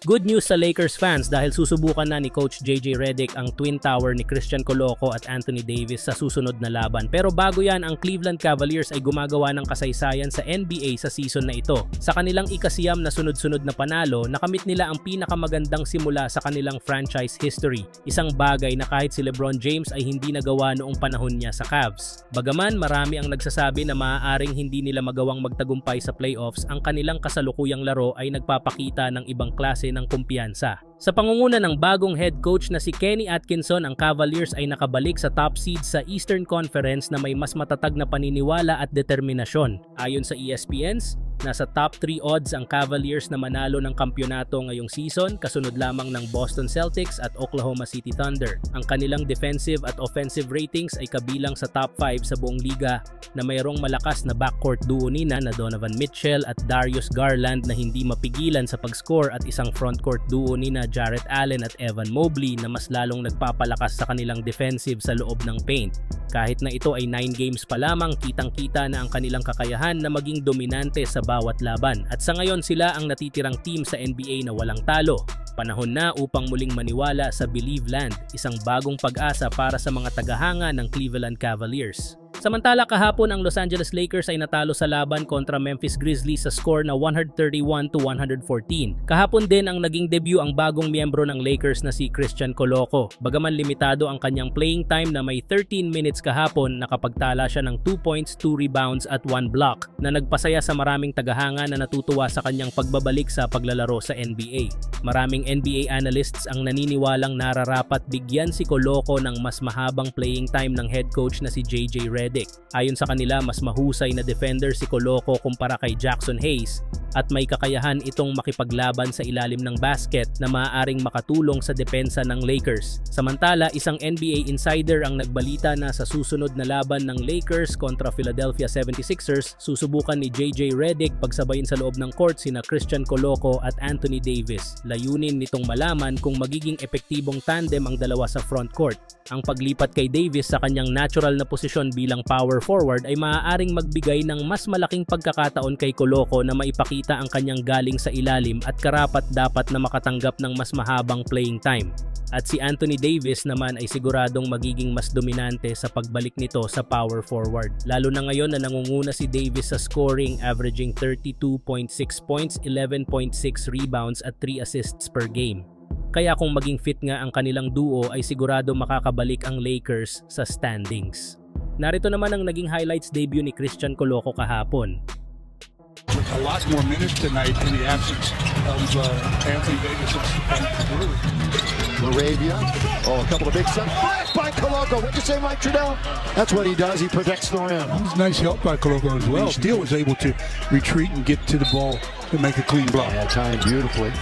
Good news sa Lakers fans dahil susubukan na ni Coach JJ Redick ang Twin Tower ni Christian Coloco at Anthony Davis sa susunod na laban. Pero bago yan, ang Cleveland Cavaliers ay gumagawa ng kasaysayan sa NBA sa season na ito. Sa kanilang ikasiyam na sunod-sunod na panalo, nakamit nila ang pinakamagandang simula sa kanilang franchise history. Isang bagay na kahit si LeBron James ay hindi nagawa noong panahon niya sa Cavs. Bagaman marami ang nagsasabi na maaaring hindi nila magawang magtagumpay sa playoffs, ang kanilang kasalukuyang laro ay nagpapakita ng ibang klase ng kumpiyansa. Sa pangunguna ng bagong head coach na si Kenny Atkinson, ang Cavaliers ay nakabalik sa top seed sa Eastern Conference na may mas matatag na paniniwala at determinasyon. Ayon sa ESPN's, nasa top 3 odds ang Cavaliers na manalo ng kampyonato ngayong season, kasunod lamang ng Boston Celtics at Oklahoma City Thunder. Ang kanilang defensive at offensive ratings ay kabilang sa top 5 sa buong liga na mayroong malakas na backcourt duo nina na Donovan Mitchell at Darius Garland na hindi mapigilan sa pag-score at isang frontcourt duo nina Jarrett Allen at Evan Mobley na mas lalong nagpapalakas sa kanilang defensive sa loob ng paint. Kahit na ito ay 9 games pa lamang, kitang-kita na ang kanilang kakayahan na maging dominante sa bawat laban. At sa ngayon sila ang natitirang team sa NBA na walang talo. Panahon na upang muling maniwala sa Believe Land, isang bagong pag-asa para sa mga tagahanga ng Cleveland Cavaliers. Samantala kahapon ang Los Angeles Lakers ay natalo sa laban kontra Memphis Grizzlies sa score na 131-114. Kahapon din ang naging debut ang bagong miyembro ng Lakers na si Christian Coloco. Bagaman limitado ang kanyang playing time na may 13 minutes kahapon, nakapagtala siya ng 2 points, 2 rebounds at 1 block na nagpasaya sa maraming tagahanga na natutuwa sa kanyang pagbabalik sa paglalaro sa NBA. Maraming NBA analysts ang naniniwalang nararapat bigyan si Coloco ng mas mahabang playing time ng head coach na si JJ Redick. Ayon sa kanila, mas mahusay na defender si Coloco kumpara kay Jackson Hayes at may kakayahan itong makipaglaban sa ilalim ng basket na maaaring makatulong sa depensa ng Lakers. Samantala, isang NBA insider ang nagbalita na sa susunod na laban ng Lakers kontra Philadelphia 76ers, susubukan ni JJ Redick pagsabayin sa loob ng court sina Christian Coloco at Anthony Davis. Layunin nitong malaman kung magiging epektibong tandem ang dalawa sa front court. Ang paglipat kay Davis sa kanyang natural na posisyon bilang power forward ay maaaring magbigay ng mas malaking pagkakataon kay Coloco na maipakita ang kanyang galing sa ilalim at karapat-dapat na makatanggap ng mas mahabang playing time. At si Anthony Davis naman ay siguradong magiging mas dominante sa pagbalik nito sa power forward. Lalo na ngayon na nangunguna si Davis sa scoring, averaging 32.6 points, 11.6 rebounds at 3 assists per game. Kaya kung maging fit nga ang kanilang duo ay sigurado makakabalik ang Lakers sa standings. Narito naman ang naging highlights debut ni Christian Coloco kahapon. A lot more minutes tonight in the absence of Anthony Davis and Laravia. Oh, a couple of big shots. By Coloco. What'd you say, Mike Trudell? That's what he does. He protects the rim. It was nice help by Coloco as well. Steele was able to retreat and get to the ball to make a clean block. Yeah, timed beautifully.